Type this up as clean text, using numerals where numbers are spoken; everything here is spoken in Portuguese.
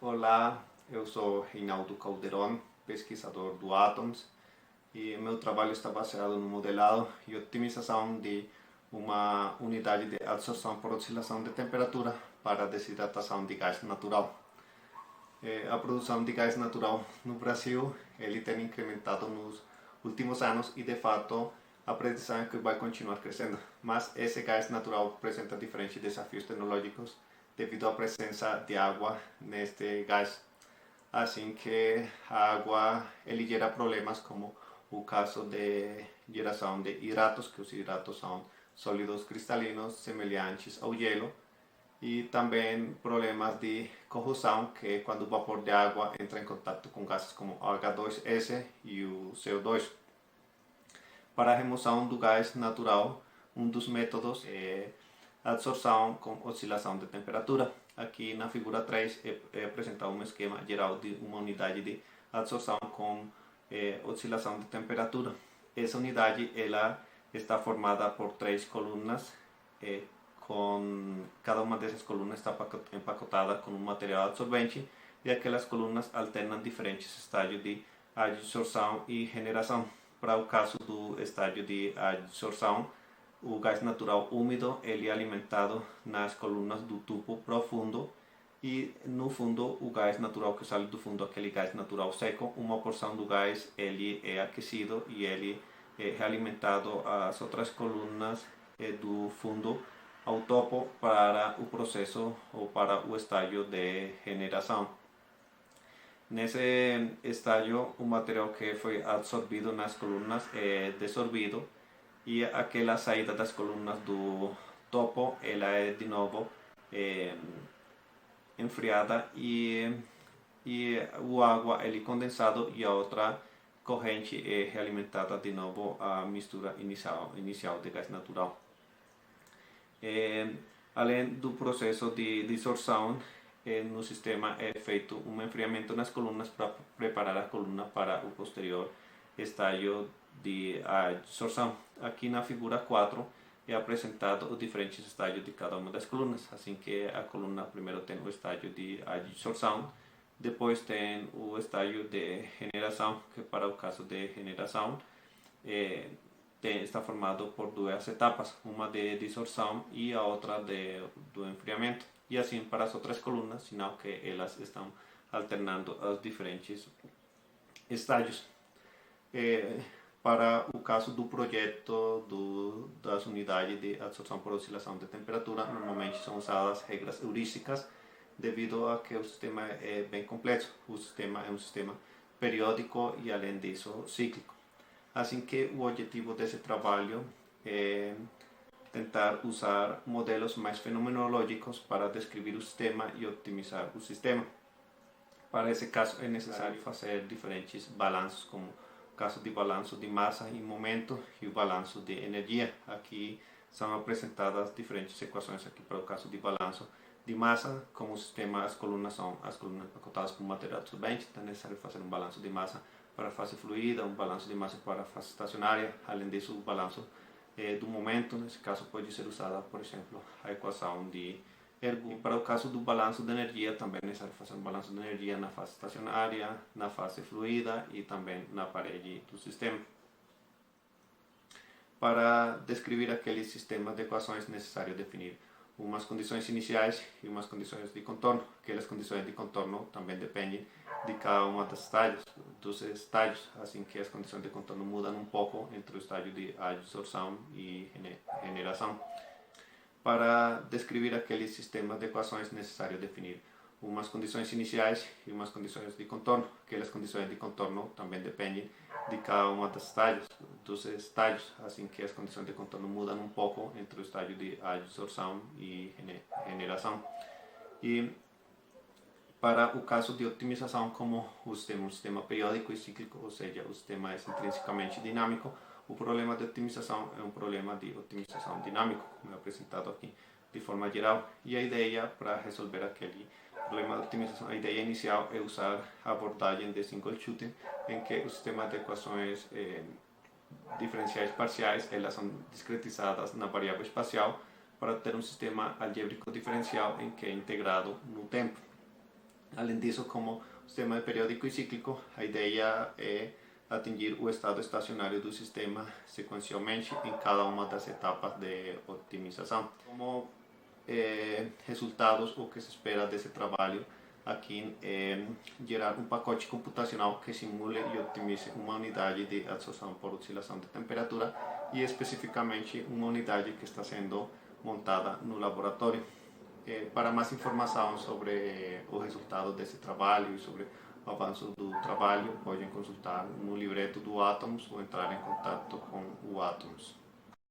Olá, eu sou Reinaldo Calderon, pesquisador do Atoms, e meu trabalho está baseado no modelado e otimização de uma unidade de absorção por oscilação de temperatura para desidratação de gás natural. A produção de gás natural no Brasil ele tem incrementado nos últimos anos e de fato a previsão é que vai continuar crescendo, mas esse gás natural apresenta diferentes desafios tecnológicos devido à presença de água neste gás. Assim que a água ele gera problemas como o caso de geração de hidratos, que os hidratos são sólidos cristalinos semelhantes ao gelo, e também problemas de corrosão, que é quando o vapor de água entra em contato com gases como o H2S e o CO2. Para a remoção do gás natural, um dos métodos é a absorção com oscilação de temperatura. Aqui na figura 3 é apresentado um esquema geral de uma unidade de absorção com oscilação de temperatura. Essa unidade ela está formada por 3 colunas, com cada uma dessas colunas está empacotada com um material absorvente, e aquelas colunas alternam diferentes estágios de adsorção e generação. Para o caso do estágio de adsorção, o gás natural úmido ele é alimentado nas colunas do tubo profundo, e no fundo o gás natural que sai do fundo, aquele gás natural seco, uma porção do gás ele é aquecido e ele é realimentado às outras colunas do fundo ao topo para o processo ou para o estágio de generação. Nesse estágio, o material que foi absorvido nas colunas é dissolvido, e aquela saída das colunas do topo ela é de novo enfriada, e o água ele condensado, e a outra corrente é realimentada de novo a mistura inicial de gás natural. Além do processo de dissorção, no sistema é feito um enfriamento nas colunas para preparar a coluna para o posterior estágio de adsorção. Aqui na figura 4 é apresentado os diferentes estágios de cada uma das colunas. Assim que a coluna primeiro tem o estágio de adsorção, depois tem o estágio de generação, que para o caso de generação está formado por duas etapas, uma de dissorção e a outra do enfriamento. E assim para as outras colunas, sinal que elas estão alternando os diferentes estágios. Para o caso do projeto das unidades de absorção por oscilação de temperatura, normalmente são usadas regras heurísticas, devido a que o sistema é bem complexo. O sistema é um sistema periódico e, além disso, cíclico. Assim que o objetivo desse trabalho é tentar usar modelos mais fenomenológicos para descrever o sistema e otimizar o sistema. Para esse caso é necessário fazer diferentes balanços, como o caso de balanço de massa e momento e o balanço de energia. Aqui são apresentadas diferentes equações aqui para o caso de balanço de massa. Como o sistema, as colunas são empacotadas com material absorvente, então é necessário fazer um balanço de massa para a fase fluida, um balanço de massa para a fase estacionária. Além disso, o balanço do momento, nesse caso pode ser usada, por exemplo, a equação de Ergo. E para o caso do balanço de energia, também é necessário fazer um balanço de energia na fase estacionária, na fase fluida e também na parede do sistema. Para descrever aquele sistema de equações, é necessário definir umas condições iniciais e umas condições de contorno. Aquelas condições de contorno também dependem de cada uma dos estágios, assim que as condições de contorno mudam um pouco entre o estágio de adsorção e generação. Para descrever aquele sistema de equações é necessário definir umas condições iniciais e umas condições de contorno. Aquelas condições de contorno também dependem de cada uma dos estágios, assim que as condições de contorno mudam um pouco entre o estágio de adsorção e generação. E para o caso de otimização, como o sistema é um sistema periódico e cíclico, ou seja, o sistema é intrinsecamente dinâmico, o problema de otimização é um problema de otimização dinâmico, como é apresentado aqui de forma geral. E a ideia para resolver aquele problema de otimização, a ideia inicial é usar a abordagem de single shooting, em que o sistema de equações diferenciais parciais elas são discretizadas na variável espacial para ter um sistema algébrico diferencial em que é integrado no tempo. Além disso, como o sistema é periódico e cíclico, a ideia é atingir o estado estacionário do sistema sequencialmente em cada uma das etapas de otimização. Como resultados, o que se espera desse trabalho aqui é gerar um pacote computacional que simule e otimize uma unidade de absorção por oscilação de temperatura e especificamente uma unidade que está sendo montada no laboratório. Para mais informação sobre o resultado desse trabalho e sobre o avanço do trabalho, podem consultar no livreto do Atoms ou entrar em contato com o Atoms.